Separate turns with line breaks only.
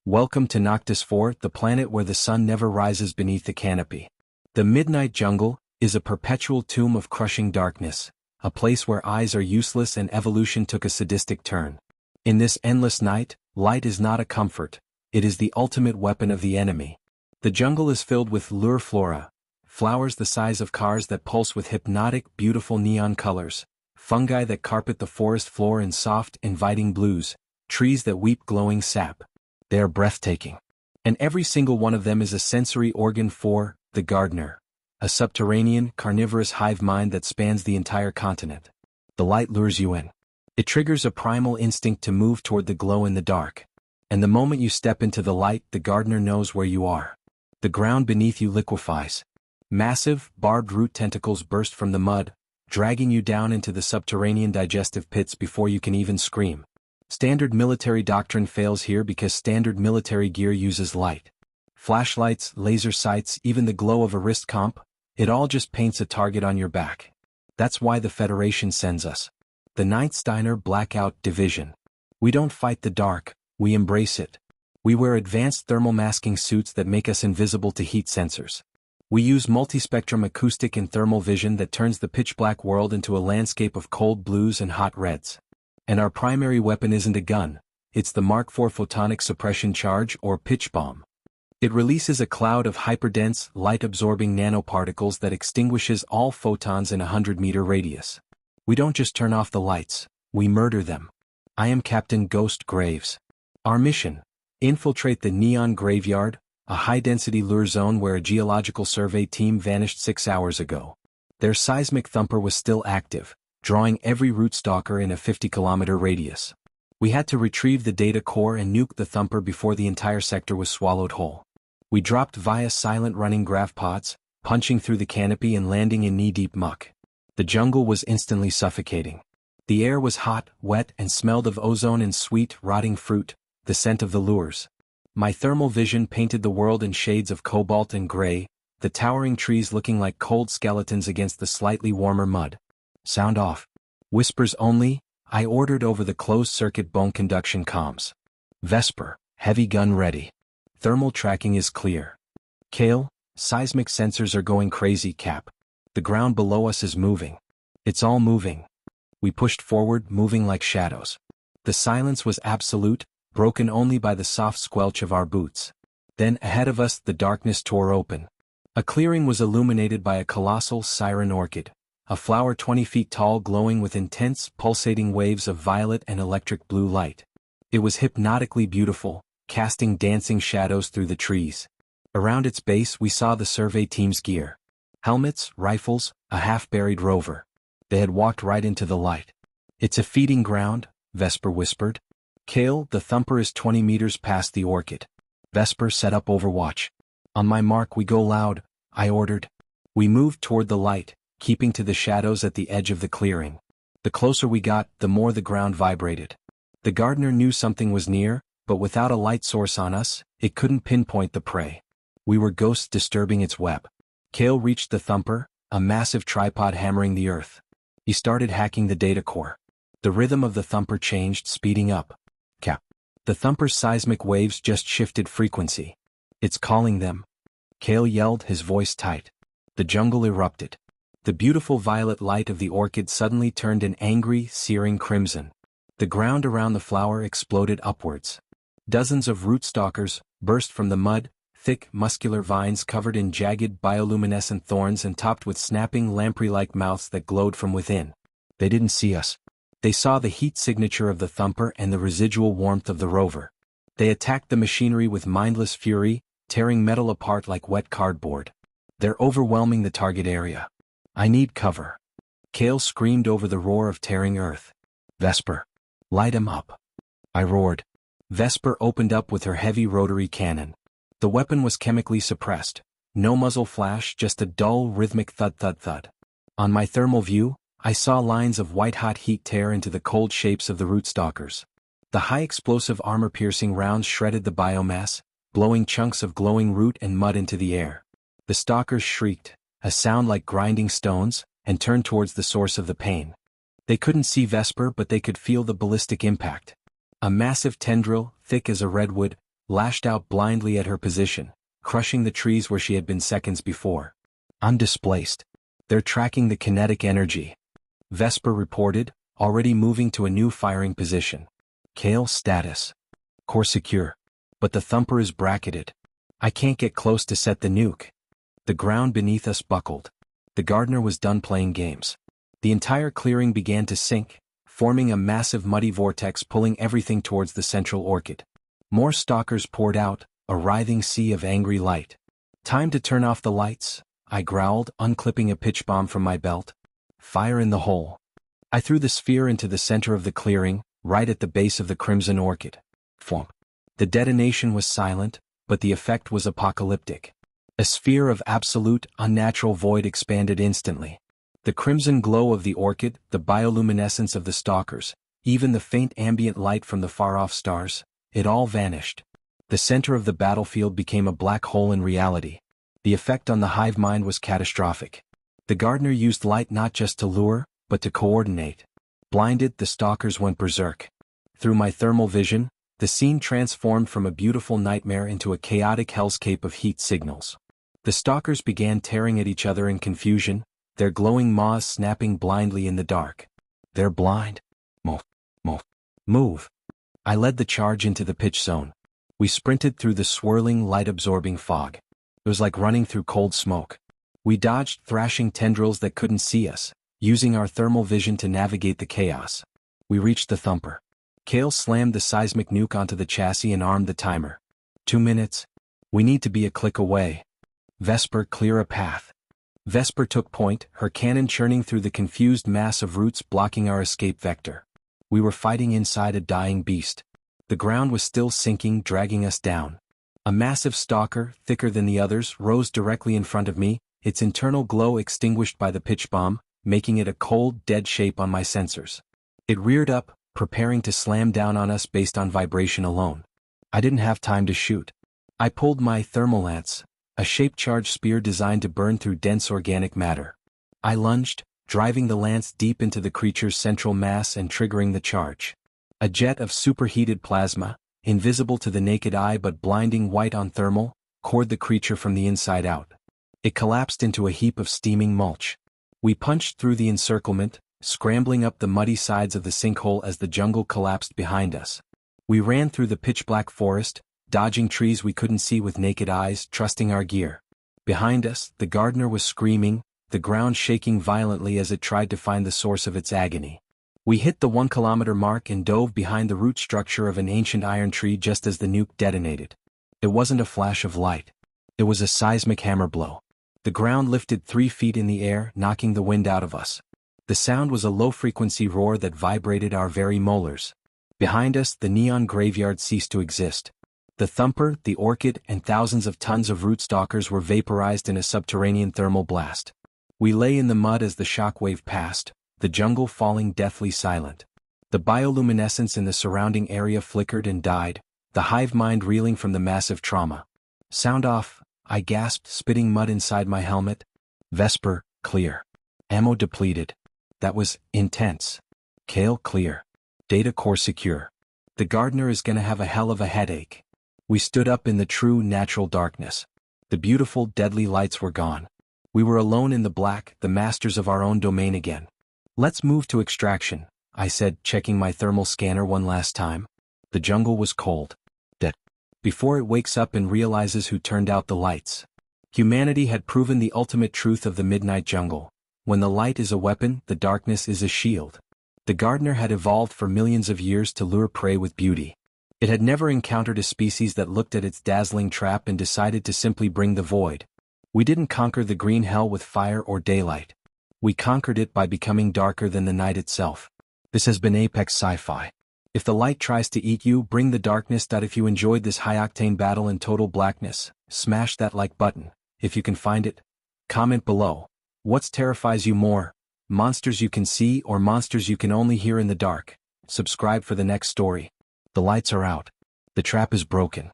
Welcome to Noctis-IV, the planet where the sun never rises beneath the canopy. The Midnight Jungle is a perpetual tomb of crushing darkness, a place where eyes are useless and evolution took a sadistic turn. In this endless night, light is not a comfort, it is the ultimate weapon of the enemy. The jungle is filled with lure flora, flowers the size of cars that pulse with hypnotic, beautiful neon colors, fungi that carpet the forest floor in soft, inviting blues, trees that weep glowing sap. They are breathtaking. And every single one of them is a sensory organ for the gardener, a subterranean, carnivorous hive mind that spans the entire continent. The light lures you in. It triggers a primal instinct to move toward the glow in the dark. And the moment you step into the light, the gardener knows where you are. The ground beneath you liquefies. Massive, barbed root tentacles burst from the mud, dragging you down into the subterranean digestive pits before you can even scream. Standard military doctrine fails here because standard military gear uses light. Flashlights, laser sights, even the glow of a wrist comp, it all just paints a target on your back. That's why the Federation sends us. The 9th Steiner Blackout Division. We don't fight the dark, we embrace it. We wear advanced thermal masking suits that make us invisible to heat sensors. We use multispectrum acoustic and thermal vision that turns the pitch-black world into a landscape of cold blues and hot reds. And our primary weapon isn't a gun, it's the Mark IV Photonic Suppression Charge or pitch bomb. It releases a cloud of hyperdense, light-absorbing nanoparticles that extinguishes all photons in a 100-meter radius. We don't just turn off the lights, we murder them. I am Captain Ghost Graves. Our mission: infiltrate the Neon Graveyard, a high-density lure zone where a geological survey team vanished 6 hours ago. Their seismic thumper was still active, drawing every root stalker in a 50-kilometer radius. We had to retrieve the data core and nuke the thumper before the entire sector was swallowed whole. We dropped via silent running grav pods, punching through the canopy and landing in knee-deep muck. The jungle was instantly suffocating. The air was hot, wet, and smelled of ozone and sweet, rotting fruit, the scent of the lures. My thermal vision painted the world in shades of cobalt and gray, the towering trees looking like cold skeletons against the slightly warmer mud. Sound off. Whispers only, I ordered over the closed-circuit bone conduction comms. Vesper, heavy gun ready. Thermal tracking is clear. Kale, seismic sensors are going crazy, Cap. The ground below us is moving. It's all moving. We pushed forward, moving like shadows. The silence was absolute, broken only by the soft squelch of our boots. Then, ahead of us, the darkness tore open. A clearing was illuminated by a colossal siren orchid. A flower 20 feet tall glowing with intense, pulsating waves of violet and electric blue light. It was hypnotically beautiful, casting dancing shadows through the trees. Around its base we saw the survey team's gear. Helmets, rifles, a half-buried rover. They had walked right into the light. It's a feeding ground, Vesper whispered. Kale, the thumper is 20 meters past the orchid. Vesper set up overwatch. On my mark we go loud, I ordered. We moved toward the light, keeping to the shadows at the edge of the clearing. The closer we got, the more the ground vibrated. The gardener knew something was near, but without a light source on us, it couldn't pinpoint the prey. We were ghosts disturbing its web. Kale reached the thumper, a massive tripod hammering the earth. He started hacking the data core. The rhythm of the thumper changed, speeding up. Cap. The thumper's seismic waves just shifted frequency. It's calling them. Kale yelled, his voice tight. The jungle erupted. The beautiful violet light of the orchid suddenly turned an angry, searing crimson. The ground around the flower exploded upwards. Dozens of root-stalkers burst from the mud, thick, muscular vines covered in jagged bioluminescent thorns and topped with snapping lamprey-like mouths that glowed from within. They didn't see us. They saw the heat signature of the thumper and the residual warmth of the rover. They attacked the machinery with mindless fury, tearing metal apart like wet cardboard. They're overwhelming the target area. I need cover. Kale screamed over the roar of tearing earth. Vesper. Light 'em up. I roared. Vesper opened up with her heavy rotary cannon. The weapon was chemically suppressed. No muzzle flash, just a dull, rhythmic thud-thud-thud. On my thermal view, I saw lines of white-hot heat tear into the cold shapes of the root-stalkers. The high-explosive armor-piercing rounds shredded the biomass, blowing chunks of glowing root and mud into the air. The stalkers shrieked, a sound like grinding stones, and turned towards the source of the pain. They couldn't see Vesper, but they could feel the ballistic impact. A massive tendril, thick as a redwood, lashed out blindly at her position, crushing the trees where she had been seconds before. I'm displaced. They're tracking the kinetic energy, Vesper reported, already moving to a new firing position. Kale status. Core secure. But the thumper is bracketed. I can't get close to set the nuke. The ground beneath us buckled. The gardener was done playing games. The entire clearing began to sink, forming a massive muddy vortex pulling everything towards the central orchid. More stalkers poured out, a writhing sea of angry light. Time to turn off the lights, I growled, unclipping a pitch bomb from my belt. Fire in the hole. I threw the sphere into the center of the clearing, right at the base of the crimson orchid. Thwomp. The detonation was silent, but the effect was apocalyptic. A sphere of absolute, unnatural void expanded instantly. The crimson glow of the orchid, the bioluminescence of the stalkers, even the faint ambient light from the far-off stars, it all vanished. The center of the battlefield became a black hole in reality. The effect on the hive mind was catastrophic. The gardener used light not just to lure, but to coordinate. Blinded, the stalkers went berserk. Through my thermal vision, the scene transformed from a beautiful nightmare into a chaotic hellscape of heat signals. The stalkers began tearing at each other in confusion, their glowing maws snapping blindly in the dark. They're blind. Move. I led the charge into the pitch zone. We sprinted through the swirling, light-absorbing fog. It was like running through cold smoke. We dodged thrashing tendrils that couldn't see us, using our thermal vision to navigate the chaos. We reached the thumper. Kale slammed the seismic nuke onto the chassis and armed the timer. 2 minutes. We need to be a click away. Vesper, clear a path. Vesper took point, her cannon churning through the confused mass of roots blocking our escape vector. We were fighting inside a dying beast. The ground was still sinking, dragging us down. A massive stalker, thicker than the others, rose directly in front of me, its internal glow extinguished by the pitch bomb, making it a cold, dead shape on my sensors. It reared up, preparing to slam down on us based on vibration alone. I didn't have time to shoot. I pulled my thermal lance, a shape-charged spear designed to burn through dense organic matter. I lunged, driving the lance deep into the creature's central mass and triggering the charge. A jet of superheated plasma, invisible to the naked eye but blinding white on thermal, cored the creature from the inside out. It collapsed into a heap of steaming mulch. We punched through the encirclement, scrambling up the muddy sides of the sinkhole as the jungle collapsed behind us. We ran through the pitch-black forest, dodging trees we couldn't see with naked eyes, trusting our gear. Behind us, the gardener was screaming, the ground shaking violently as it tried to find the source of its agony. We hit the 1-kilometer mark and dove behind the root structure of an ancient iron tree just as the nuke detonated. It wasn't a flash of light. It was a seismic hammer blow. The ground lifted 3 feet in the air, knocking the wind out of us. The sound was a low-frequency roar that vibrated our very molars. Behind us, the neon graveyard ceased to exist. The thumper, the orchid, and thousands of tons of root stalkers were vaporized in a subterranean thermal blast. We lay in the mud as the shockwave passed, the jungle falling deathly silent. The bioluminescence in the surrounding area flickered and died, the hive mind reeling from the massive trauma. Sound off, I gasped, spitting mud inside my helmet. Vesper, clear. Ammo depleted. That was intense. Kale, clear. Data core secure. The gardener is gonna have a hell of a headache. We stood up in the true natural darkness. The beautiful, deadly lights were gone. We were alone in the black, the masters of our own domain again. Let's move to extraction, I said, checking my thermal scanner one last time. The jungle was cold. Dead. Before it wakes up and realizes who turned out the lights. Humanity had proven the ultimate truth of the midnight jungle. When the light is a weapon, the darkness is a shield. The gardener had evolved for millions of years to lure prey with beauty. It had never encountered a species that looked at its dazzling trap and decided to simply bring the void. We didn't conquer the green hell with fire or daylight. We conquered it by becoming darker than the night itself. This has been Apex Sci-Fi. If the light tries to eat you, bring the darkness. If you enjoyed this high-octane battle in total blackness, smash that like button. If you can find it, comment below. What terrifies you more? Monsters you can see or monsters you can only hear in the dark? Subscribe for the next story. The lights are out. The trap is broken.